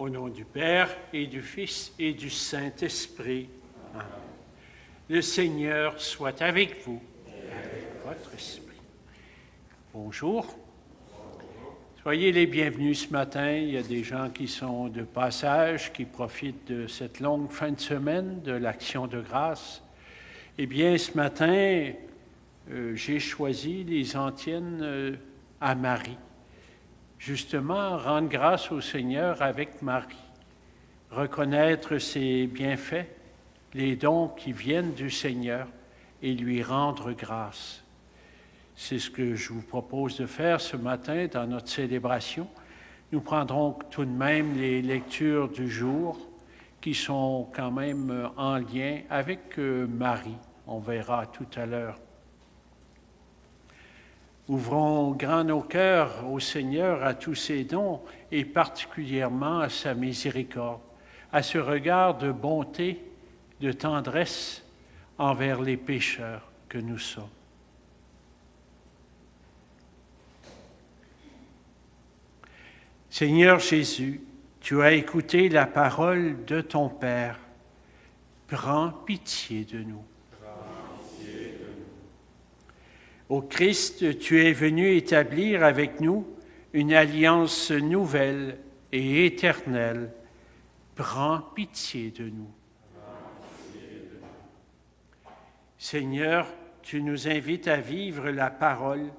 Au nom du Père et du Fils et du Saint-Esprit. Amen. Le Seigneur soit avec vous et avec votre esprit. Bonjour. Soyez les bienvenus ce matin. Il y a des gens qui sont de passage, qui profitent de cette longue fin de semaine de l'Action de grâce. Eh bien, ce matin, j'ai choisi les antiennes à Marie. Justement, rendre grâce au Seigneur avec Marie, reconnaître ses bienfaits, les dons qui viennent du Seigneur et lui rendre grâce. C'est ce que je vous propose de faire ce matin dans notre célébration. Nous prendrons tout de même les lectures du jour qui sont quand même en lien avec Marie. On verra tout à l'heure. Ouvrons grand nos cœurs au Seigneur, à tous ses dons et particulièrement à sa miséricorde, à ce regard de bonté, de tendresse envers les pécheurs que nous sommes. Seigneur Jésus, tu as écouté la parole de ton Père. Prends pitié de nous. Ô Christ, tu es venu établir avec nous une alliance nouvelle et éternelle. Prends pitié de nous. Seigneur, tu nous invites à vivre la parole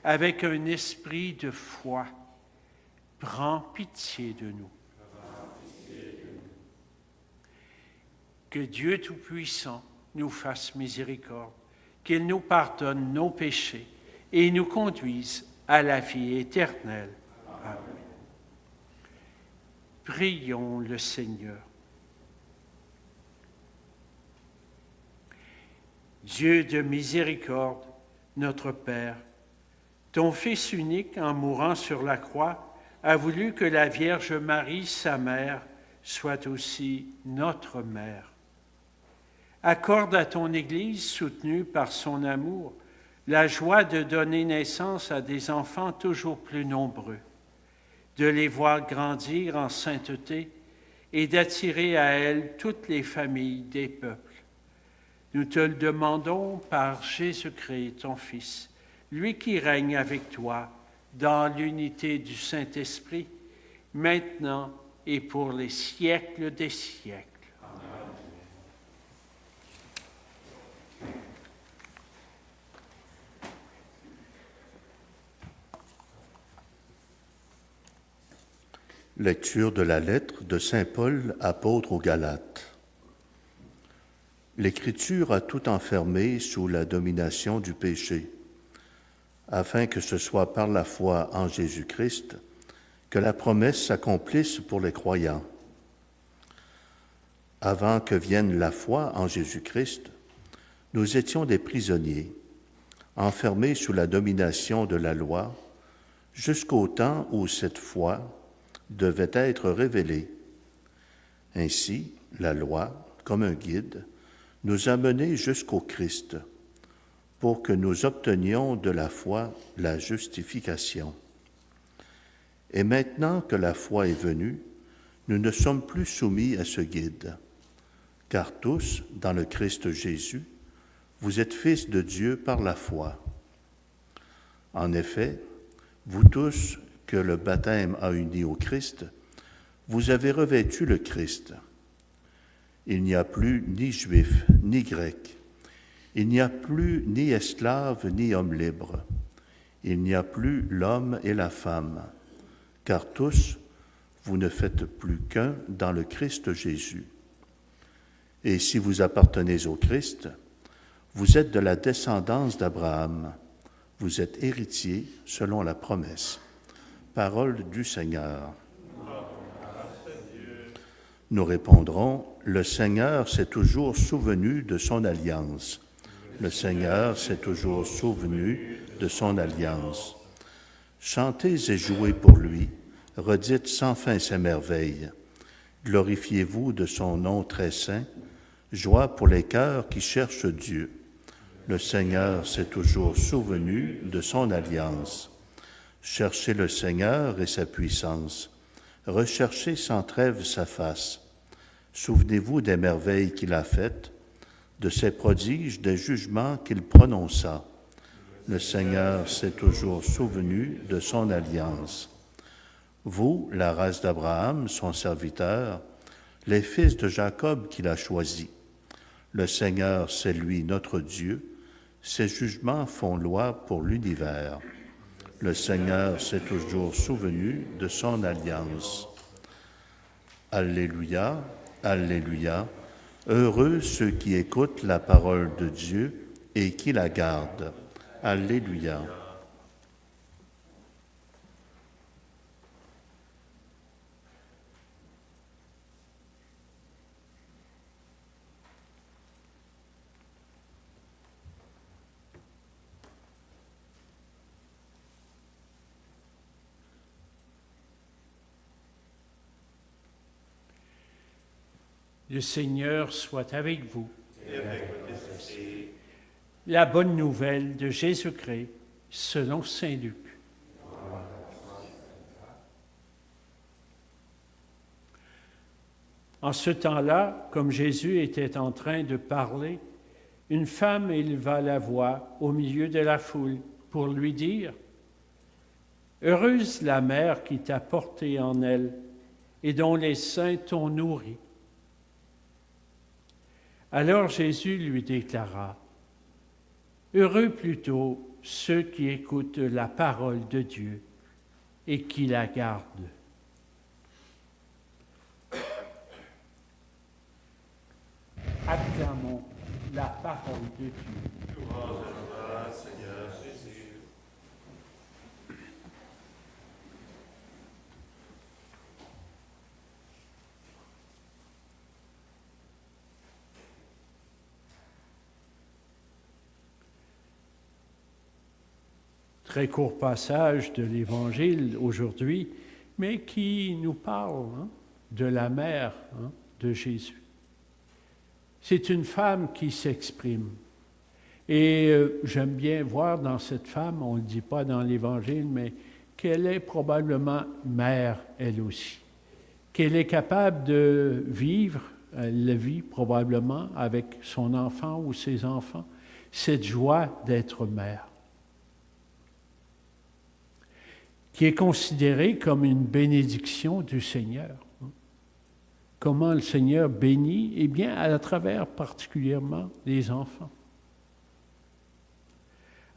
avec un esprit de foi. Prends pitié de nous. Que Dieu Tout-Puissant nous fasse miséricorde, qu'il nous pardonne nos péchés et nous conduise à la vie éternelle. Amen. Prions le Seigneur. Dieu de miséricorde, notre Père, ton Fils unique, en mourant sur la croix, a voulu que la Vierge Marie, sa mère, soit aussi notre mère. Accorde à ton Église, soutenue par son amour, la joie de donner naissance à des enfants toujours plus nombreux, de les voir grandir en sainteté et d'attirer à elle toutes les familles des peuples. Nous te le demandons par Jésus-Christ, ton Fils, lui qui règne avec toi dans l'unité du Saint-Esprit, maintenant et pour les siècles des siècles. Lecture de la lettre de saint Paul, apôtre aux Galates. L'Écriture a tout enfermé sous la domination du péché, afin que ce soit par la foi en Jésus-Christ que la promesse s'accomplisse pour les croyants. Avant que vienne la foi en Jésus-Christ, nous étions des prisonniers, enfermés sous la domination de la loi, jusqu'au temps où cette foi devait être révélée. Ainsi, la loi, comme un guide, nous a menés jusqu'au Christ, pour que nous obtenions de la foi la justification. Et maintenant que la foi est venue, nous ne sommes plus soumis à ce guide, car tous, dans le Christ Jésus, vous êtes fils de Dieu par la foi. En effet, vous tous que le baptême a unis au Christ, vous avez revêtu le Christ. Il n'y a plus ni juif, ni grec. Il n'y a plus ni esclave, ni homme libre. Il n'y a plus l'homme et la femme, car tous, vous ne faites plus qu'un dans le Christ Jésus. Et si vous appartenez au Christ, vous êtes de la descendance d'Abraham. Vous êtes héritiers selon la promesse. Parole du Seigneur. Nous répondrons, le Seigneur s'est toujours souvenu de son alliance. Le Seigneur s'est toujours souvenu de son alliance. Chantez et jouez pour lui, redites sans fin ses merveilles. Glorifiez-vous de son nom très saint, joie pour les cœurs qui cherchent Dieu. Le Seigneur s'est toujours souvenu de son alliance. Cherchez le Seigneur et sa puissance. recherchez sans trêve sa face. Souvenez-vous des merveilles qu'il a faites, de ses prodiges, des jugements qu'il prononça. Le Seigneur s'est toujours souvenu de son alliance. Vous, la race d'Abraham, son serviteur, les fils de Jacob qu'il a choisis. Le Seigneur, c'est lui notre Dieu. Ses jugements font loi pour l'univers. Le Seigneur s'est toujours souvenu de son alliance. Alléluia, Alléluia. Heureux ceux qui écoutent la parole de Dieu et qui la gardent. Alléluia. Le Seigneur soit avec vous. La bonne nouvelle de Jésus-Christ selon saint Luc. En ce temps-là, comme Jésus était en train de parler, une femme éleva la voix au milieu de la foule pour lui dire « Heureuse la mère qui t'a porté en elle et dont les seins t'ont nourri. » Alors Jésus lui déclara, « Heureux plutôt ceux qui écoutent la parole de Dieu et qui la gardent. » Acclamons la parole de Dieu. Louange à toi, Seigneur Jésus. Très court passage de l'Évangile aujourd'hui, mais qui nous parle de la mère de Jésus. C'est une femme qui s'exprime. Et j'aime bien voir dans cette femme, on ne le dit pas dans l'Évangile, mais qu'elle est probablement mère, elle aussi. Qu'elle est capable de vivre, elle le vit probablement avec son enfant ou ses enfants, cette joie d'être mère, qui est considérée comme une bénédiction du Seigneur. Comment le Seigneur bénit? Eh bien, à travers particulièrement les enfants.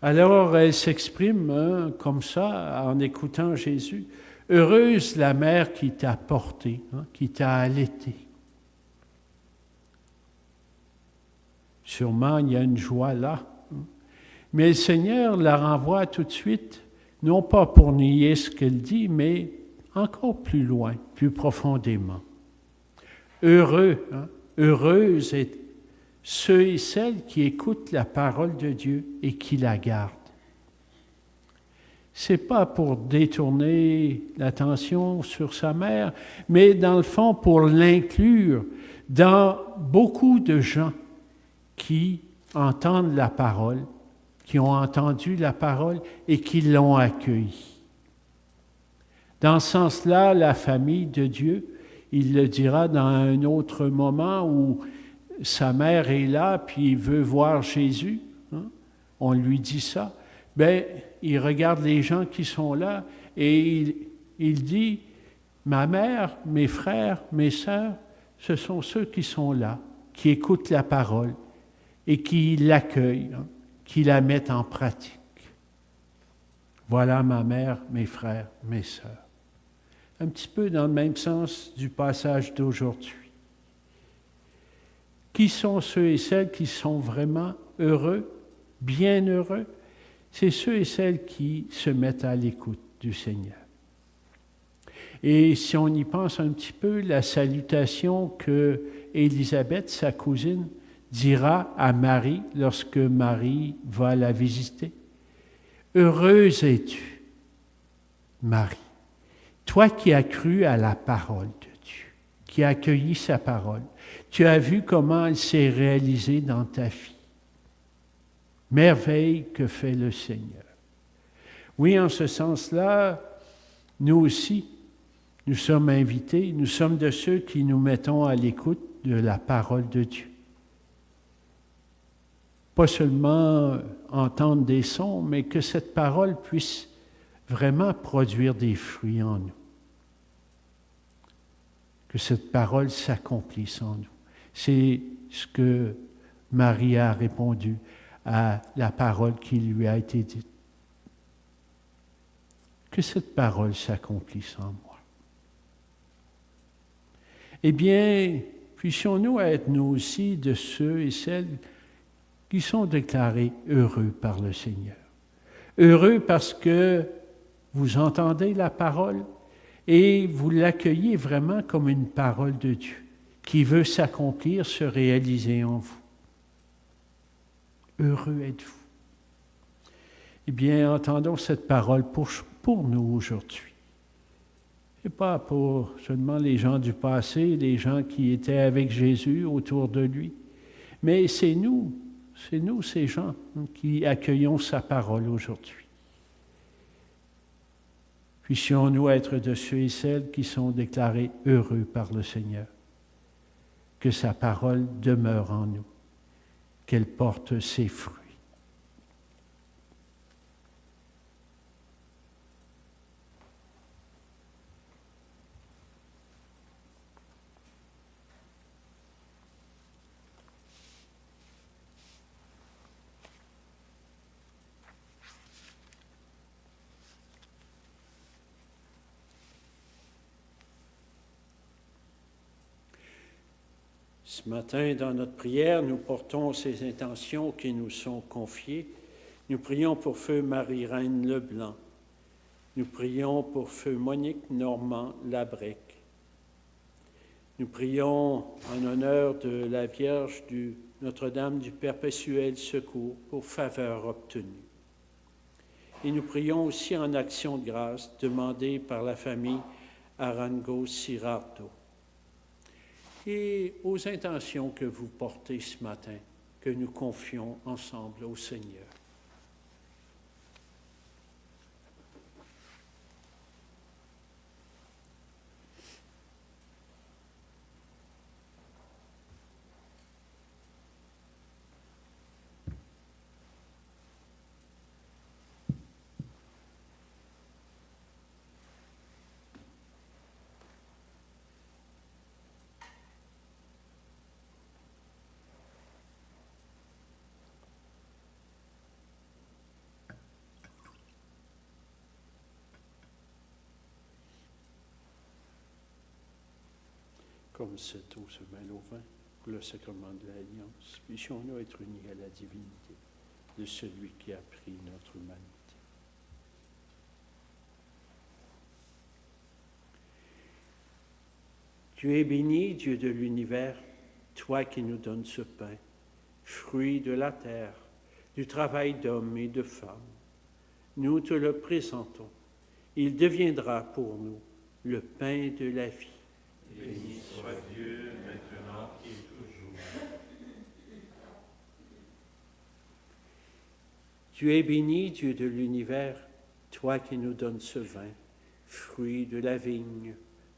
Alors, elle s'exprime comme ça, en écoutant Jésus. « Heureuse la mère qui t'a porté, qui t'a allaité. » Sûrement, il y a une joie là. Mais le Seigneur la renvoie tout de suite, non pas pour nier ce qu'elle dit, mais encore plus loin, plus profondément. Heureux, heureuse est ceux et celles qui écoutent la parole de Dieu et qui la gardent. C'est pas pour détourner l'attention sur sa mère, mais dans le fond pour l'inclure dans beaucoup de gens qui entendent la parole, qui ont entendu la parole et qui l'ont accueillie. Dans ce sens-là, la famille de Dieu, il le dira dans un autre moment où sa mère est là, puis il veut voir Jésus, on lui dit ça, il regarde les gens qui sont là et il dit, ma mère, mes frères, mes sœurs, ce sont ceux qui sont là, qui écoutent la parole et qui l'accueillent, qui la mettent en pratique. Voilà ma mère, mes frères, mes sœurs. Un petit peu dans le même sens du passage d'aujourd'hui. Qui sont ceux et celles qui sont vraiment heureux, bien heureux? C'est ceux et celles qui se mettent à l'écoute du Seigneur. Et si on y pense un petit peu, la salutation que Élisabeth, sa cousine, dira à Marie lorsque Marie va la visiter. « Heureuse es-tu, Marie, toi qui as cru à la parole de Dieu, qui as accueilli sa parole. Tu as vu comment elle s'est réalisée dans ta vie. Merveille que fait le Seigneur. » Oui, en ce sens-là, nous aussi, Nous sommes invités, nous sommes de ceux qui nous mettons à l'écoute de la parole de Dieu. Pas seulement entendre des sons, mais que cette parole puisse vraiment produire des fruits en nous. Que cette parole s'accomplisse en nous. C'est ce que Marie a répondu à la parole qui lui a été dite. Que cette parole s'accomplisse en moi. Eh bien, puissions-nous être nous aussi de ceux et celles qui sont déclarés heureux par le Seigneur. Heureux parce que vous entendez la parole et vous l'accueillez vraiment comme une parole de Dieu qui veut s'accomplir, se réaliser en vous. Heureux êtes-vous. Eh bien, entendons cette parole pour nous aujourd'hui. Et pas pour seulement les gens du passé, les gens qui étaient avec Jésus autour de lui, mais c'est nous, ces gens, qui accueillons sa parole aujourd'hui. Puissions-nous être de ceux et celles qui sont déclarés heureux par le Seigneur. Que sa parole demeure en nous, qu'elle porte ses fruits. Ce matin, dans notre prière, nous portons ces intentions qui nous sont confiées. Nous prions pour feu Marie-Reine Leblanc. Nous prions pour feu Monique Normand Labrec. Nous prions en honneur de la Vierge du Notre-Dame du Perpétuel Secours pour faveur obtenue. Et nous prions aussi en action de grâce demandée par la famille Arango-Cirardo. Et aux intentions que vous portez ce matin, que nous confions ensemble au Seigneur. Comme cette eau se mêle au vin, pour le sacrement de l'Alliance, puissions-nous être unis à la divinité de celui qui a pris notre humanité. Tu es béni, Dieu de l'univers, toi qui nous donnes ce pain, fruit de la terre, du travail d'hommes et de femmes. Nous te le présentons. Il deviendra pour nous le pain de la vie. Béni soit Dieu, maintenant et toujours. Tu es béni, Dieu de l'univers, toi qui nous donnes ce vin, fruit de la vigne,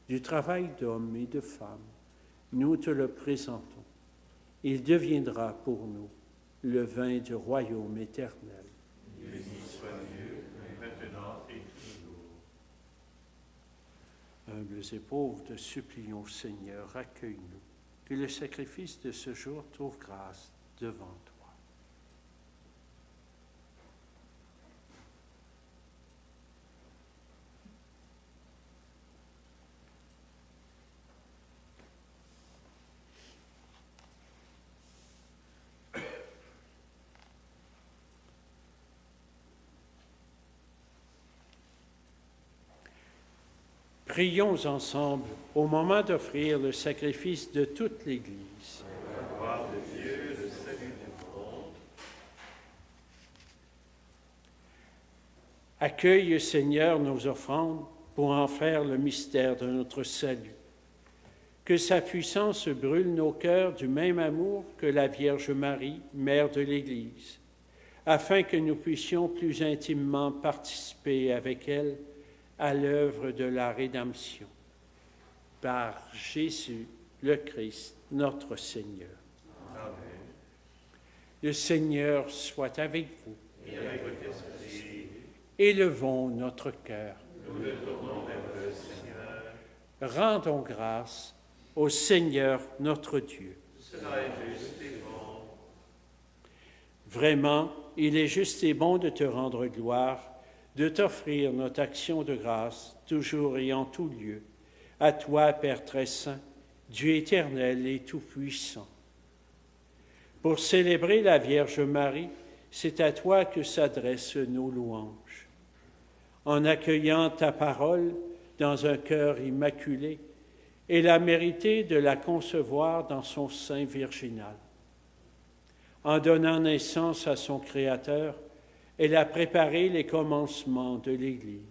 du travail d'hommes et de femmes. Nous te le présentons. Il deviendra pour nous le vin du royaume éternel. Béni soit Dieu, maintenant et toujours. Humbles et pauvres, te supplions, Seigneur, accueille-nous, que le sacrifice de ce jour trouve grâce devant toi. Prions ensemble au moment d'offrir le sacrifice de toute l'Église. La gloire de Dieu, le salut du monde. Accueille, Seigneur, nos offrandes pour en faire le mystère de notre salut. Que sa puissance brûle nos cœurs du même amour que la Vierge Marie, Mère de l'Église, afin que nous puissions plus intimement participer avec elle à l'œuvre de la rédemption. par Jésus le Christ, notre Seigneur. Amen. Le Seigneur soit avec vous. Et avec votre esprit, Élevons notre cœur. nous le tournons vers le Seigneur. Rendons grâce au Seigneur notre Dieu. Cela est juste et bon. Vraiment, il est juste et bon de te rendre gloire, de t'offrir notre action de grâce, toujours et en tout lieu. À toi, Père très saint, Dieu éternel et tout-puissant. Pour célébrer la Vierge Marie, c'est à toi que s'adressent nos louanges. En accueillant ta parole dans un cœur immaculé, elle a mérité de la concevoir dans son sein virginal. En donnant naissance à son Créateur, elle a préparé les commencements de l'Église.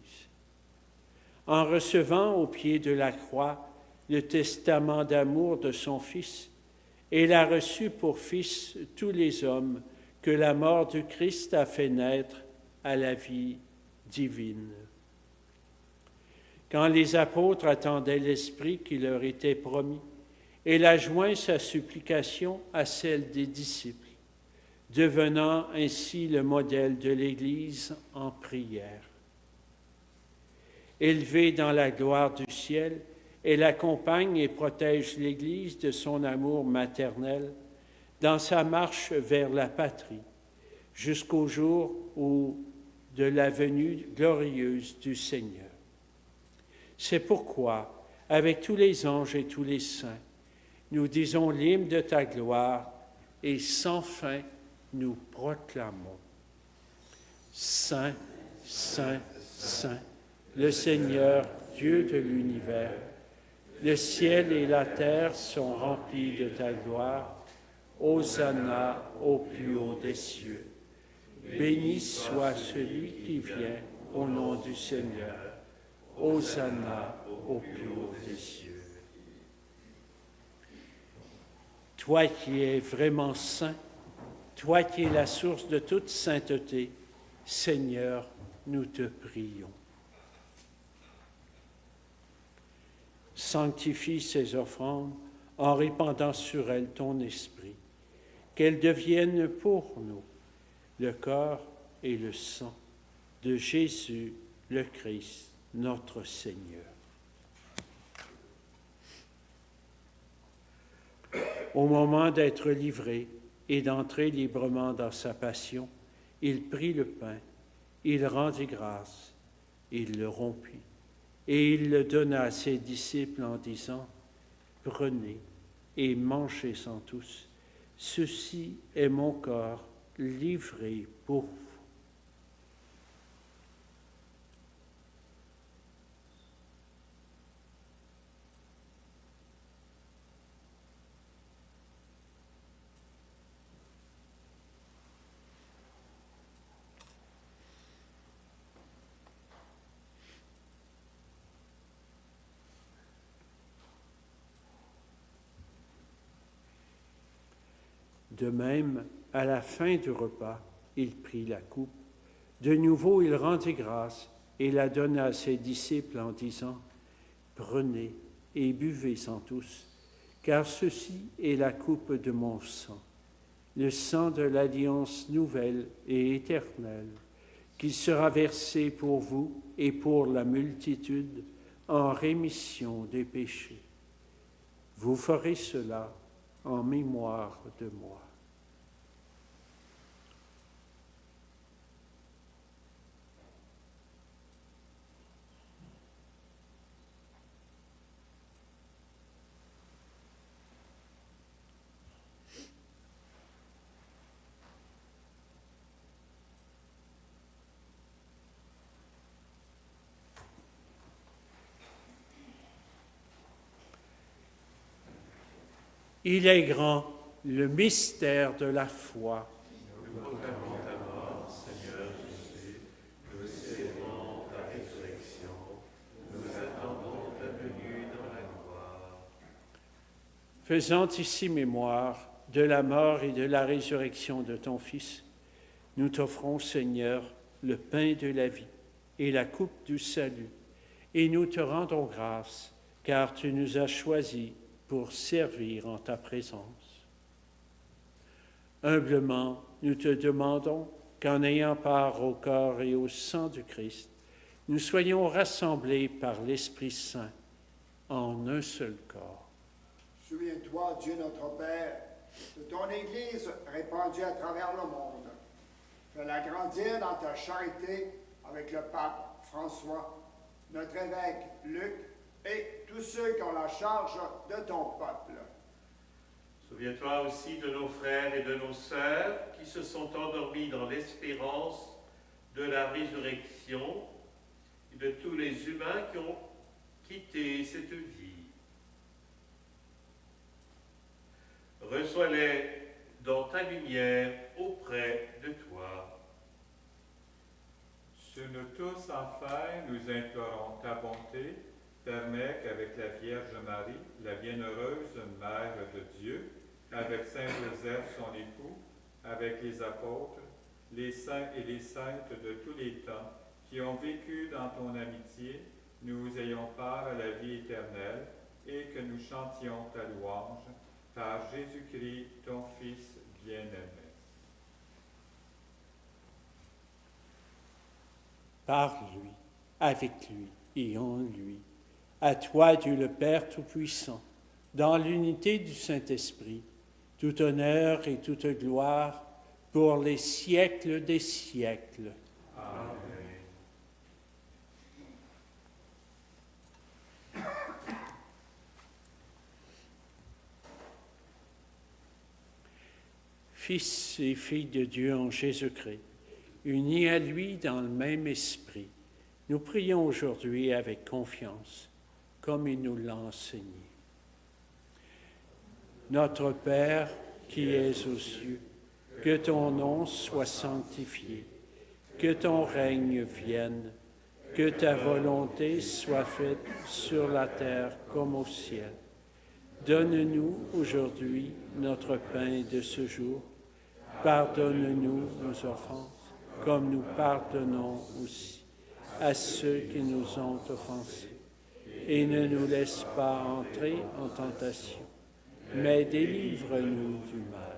En recevant au pied de la croix le testament d'amour de son Fils, elle a reçu pour fils tous les hommes que la mort du Christ a fait naître à la vie divine. Quand les apôtres attendaient l'Esprit qui leur était promis, elle a joint sa supplication à celle des disciples, devenant ainsi le modèle de l'Église en prière. Élevée dans la gloire du ciel, elle accompagne et protège l'Église de son amour maternel dans sa marche vers la patrie, jusqu'au jour de la venue glorieuse du Seigneur. C'est pourquoi, avec tous les anges et tous les saints, nous disons l'hymne de ta gloire et sans fin nous proclamons. Saint, Saint, Saint, le Seigneur, Dieu de l'univers, le ciel et la terre sont remplis de ta gloire. Hosanna au plus haut des cieux. Béni soit celui qui vient au nom du Seigneur. Hosanna au plus haut des cieux. Toi qui es vraiment saint, toi qui es la source de toute sainteté, Seigneur, nous te prions. Sanctifie ces offrandes en répandant sur elles ton esprit, qu'elles deviennent pour nous le corps et le sang de Jésus le Christ, notre Seigneur. Au moment d'être livré et d'entrer librement dans sa passion, il prit le pain, il rendit grâce, il le rompit, et il le donna à ses disciples en disant, « Prenez et mangez-en tous, ceci est mon corps livré pour vous. » De même, à la fin du repas, il prit la coupe. De nouveau, il rendit grâce et la donna à ses disciples en disant, « Prenez et buvez-en tous, car ceci est la coupe de mon sang, le sang de l'alliance nouvelle et éternelle, qui sera versé pour vous et pour la multitude en rémission des péchés. Vous ferez cela en mémoire de moi. » Il est grand, le mystère de la foi. Nous proclamons ta mort, Seigneur Jésus. Nous célébrons ta résurrection. Nous attendons ta venue dans la gloire. Faisant ici mémoire de la mort et de la résurrection de ton Fils, nous t'offrons, Seigneur, le pain de la vie et la coupe du salut, et nous te rendons grâce, car tu nous as choisis pour servir en ta présence. Humblement, nous te demandons qu'en ayant part au corps et au sang du Christ, nous soyons rassemblés par l'Esprit Saint en un seul corps. Souviens-toi, Dieu notre Père, de ton Église répandue à travers le monde. Fais-la grandir dans ta charité avec le pape François, notre évêque Luc et tous ceux qui ont la charge de ton peuple. Souviens-toi aussi de nos frères et de nos sœurs qui se sont endormis dans l'espérance de la résurrection et de tous les humains qui ont quitté cette vie. Reçois-les dans ta lumière auprès de toi. Sur nous tous, enfin, nous implorons ta bonté. Permets qu'avec la Vierge Marie, la bienheureuse Mère de Dieu, avec Saint Joseph, son époux, avec les apôtres, les saints et les saintes de tous les temps, qui ont vécu dans ton amitié, nous ayons part à la vie éternelle et que nous chantions ta louange par Jésus-Christ, ton Fils bien-aimé. Par lui, avec lui et en lui, à toi, Dieu le Père Tout-Puissant, dans l'unité du Saint-Esprit, tout honneur et toute gloire pour les siècles des siècles. Amen. Fils et filles de Dieu en Jésus-Christ, unis à lui dans le même esprit, nous prions aujourd'hui avec confiance, comme il nous l'a enseigné. Notre Père, qui es aux cieux, que ton nom soit sanctifié, que ton règne vienne, que ta volonté soit faite sur la terre comme au ciel. Donne-nous aujourd'hui notre pain de ce jour. Pardonne-nous nos offenses, comme nous pardonnons aussi à ceux qui nous ont offensés. Et ne nous laisse pas entrer en tentation, mais délivre-nous du mal.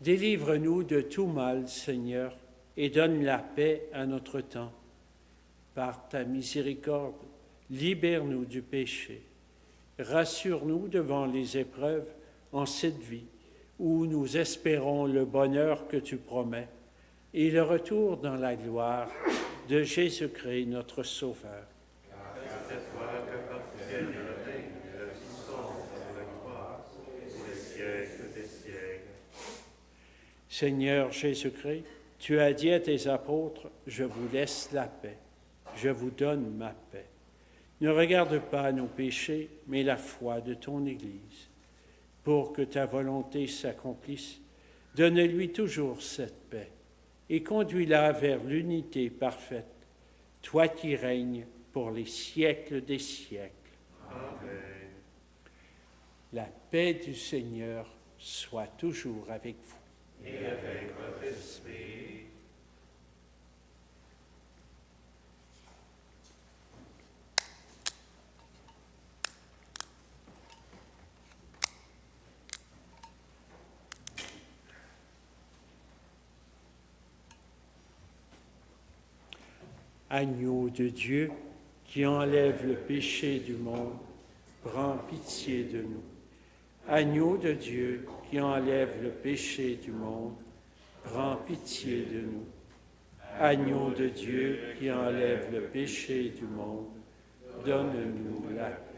Délivre-nous de tout mal, Seigneur, et donne la paix à notre temps. Par ta miséricorde, libère-nous du péché. Rassure-nous devant les épreuves en cette vie, où nous espérons le bonheur que tu promets et le retour dans la gloire de Jésus-Christ, notre Sauveur. Car c'est à toi qu'appartiennent le règne, la puissance et la gloire pour les siècles des siècles. Seigneur Jésus-Christ, tu as dit à tes apôtres, « Je vous laisse la paix, je vous donne ma paix. » Ne regarde pas nos péchés, mais la foi de ton Église. Pour que ta volonté s'accomplisse, donne-lui toujours cette paix et conduis-la vers l'unité parfaite, toi qui règnes pour les siècles des siècles. Amen. La paix du Seigneur soit toujours avec vous. Et avec votre esprit. Agneau de Dieu, qui enlève le péché du monde, prends pitié de nous. Agneau de Dieu, qui enlève le péché du monde, prends pitié de nous. Agneau de Dieu, qui enlève le péché du monde, donne-nous la paix.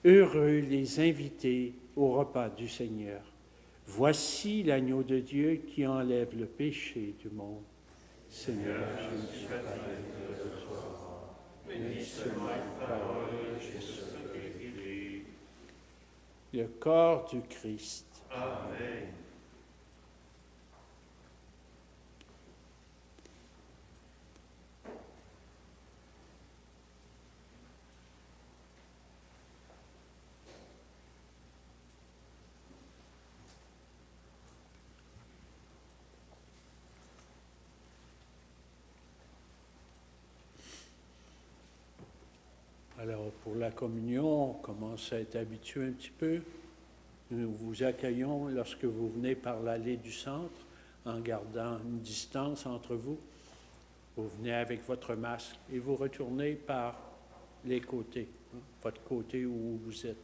Heureux les invités au repas du Seigneur. Voici l'agneau de Dieu qui enlève le péché du monde. Seigneur, je ne suis pas digne de recevoir, mais dis seulement une parole et je serai guéri. Le corps du Christ. Amen. pour la communion, on commence à être habitué un petit peu. Nous vous accueillons lorsque vous venez par l'allée du centre, en gardant une distance entre vous. Vous venez avec votre masque et vous retournez par les côtés, votre côté où vous êtes.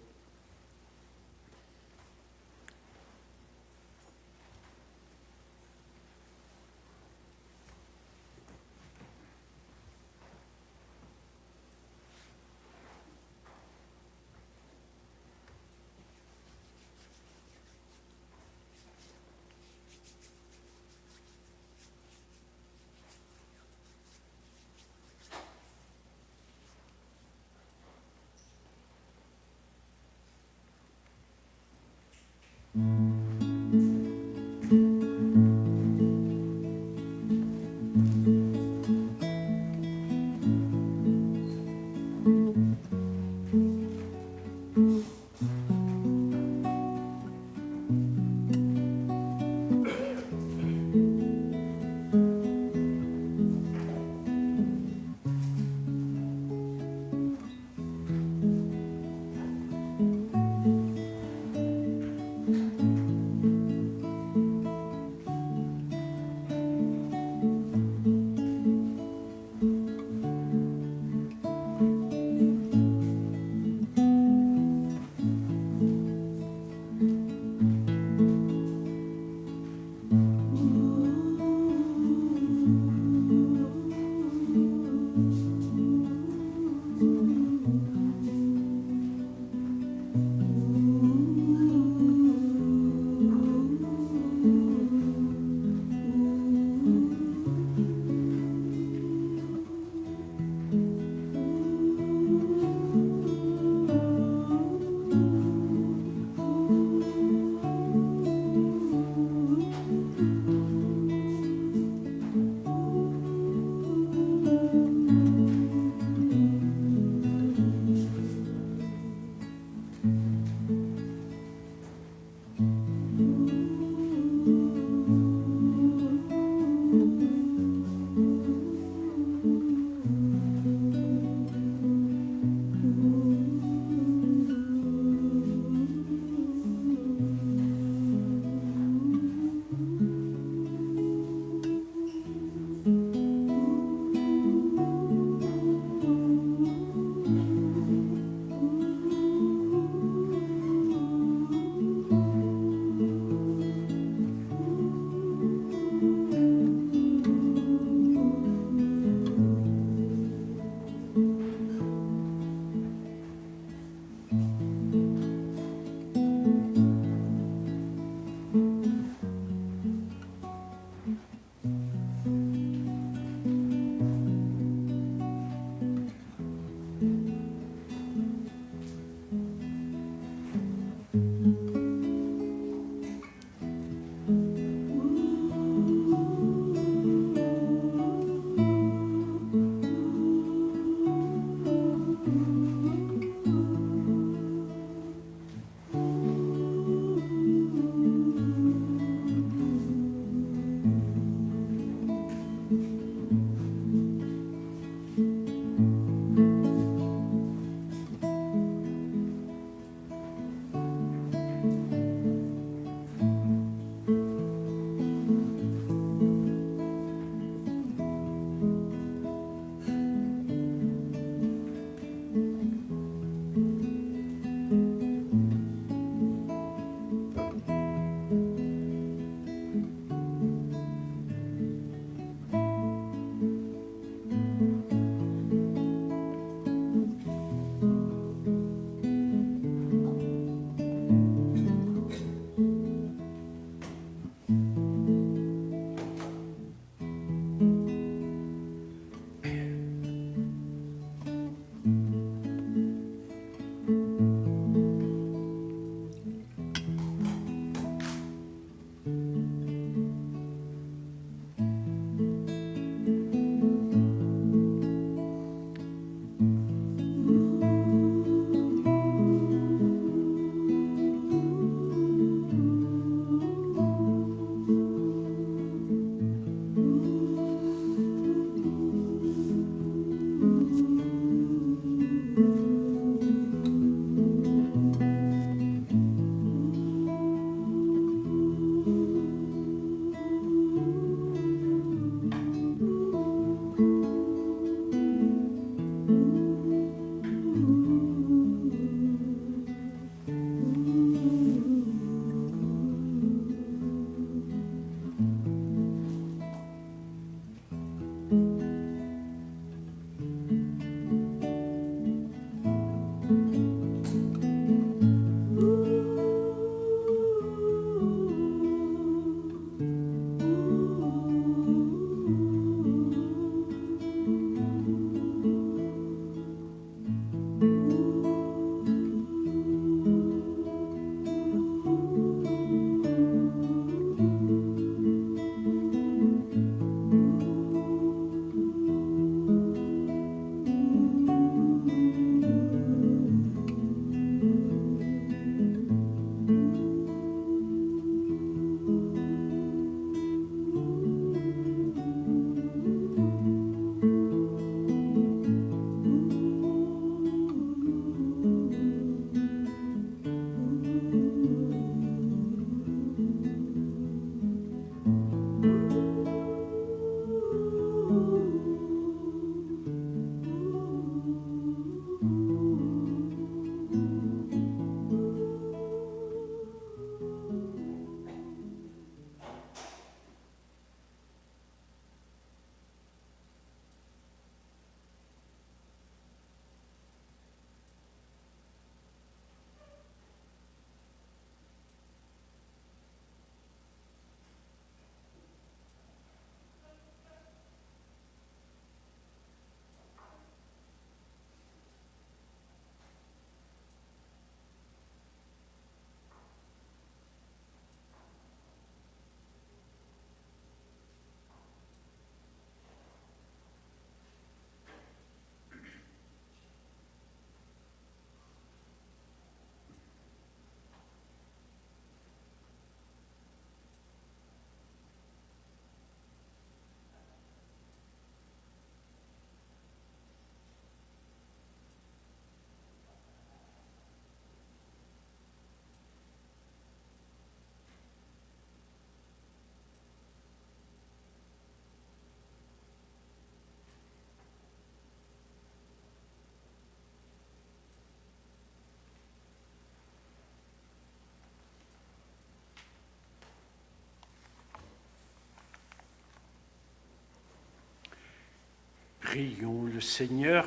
Prions le Seigneur.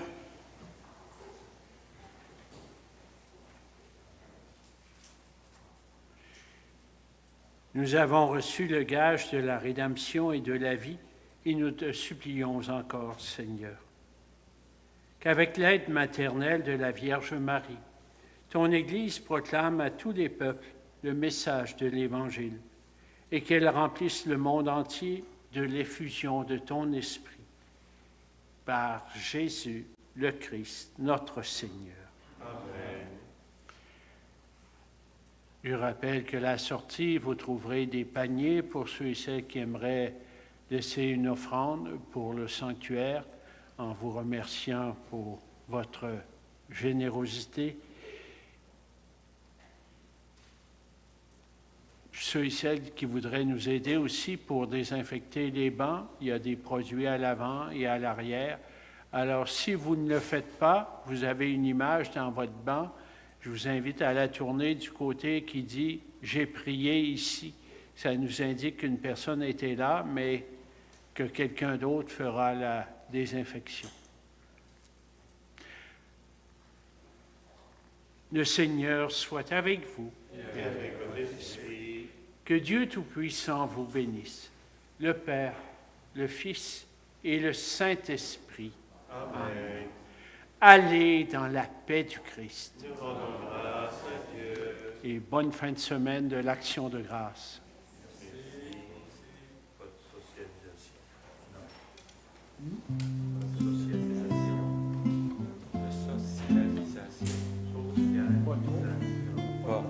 Nous avons reçu le gage de la rédemption et de la vie, et nous te supplions encore, Seigneur, qu'avec l'aide maternelle de la Vierge Marie, ton Église proclame à tous les peuples le message de l'Évangile et qu'elle remplisse le monde entier de l'effusion de ton Esprit. Par Jésus, le Christ, notre Seigneur. Amen. Je rappelle que la sortie, vous trouverez des paniers pour ceux et celles qui aimeraient laisser une offrande pour le sanctuaire, en vous remerciant pour votre générosité. Ceux et celles qui voudraient nous aider aussi pour désinfecter les bancs, il y a des produits à l'avant et à l'arrière. Alors, si vous ne le faites pas, vous avez une image dans votre banc, je vous invite à la tourner du côté qui dit « J'ai prié ici ». Ça nous indique qu'une personne était là, mais que quelqu'un d'autre fera la désinfection. Le Seigneur soit avec vous. Et avec votre esprit. Que Dieu Tout-Puissant vous bénisse, le Père, le Fils et le Saint-Esprit. Amen. Allez dans la paix du Christ. Nous rendons grâce à Dieu. Et bonne fin de semaine de l'Action de grâce. Votre socialisation. Bon.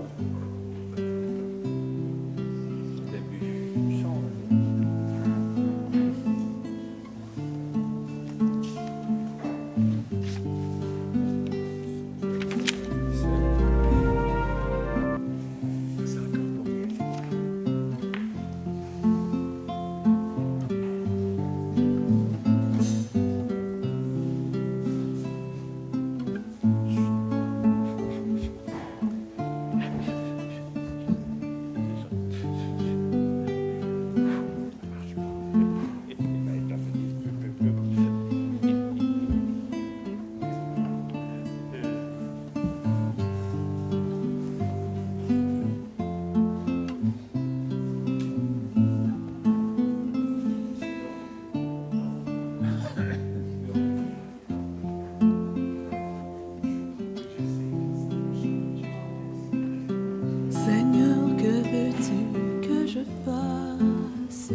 Seigneur, que veux-tu que je fasse?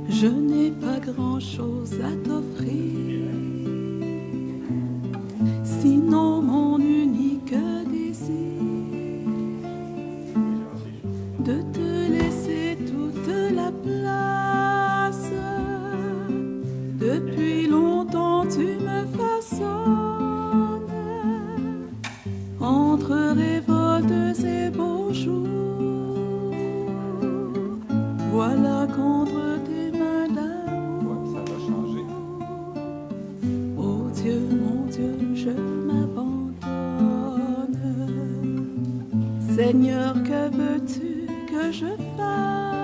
Je n'ai pas grand-chose à t'offrir, sinon mon unique désir de te laisser toute la place. Depuis longtemps tu me façonnes entre révoltes et beaux jours. Voilà contre tes mains d'amour. Ça va changer. Oh Dieu, mon Dieu, je m'abandonne. Seigneur, que veux-tu que je fasse?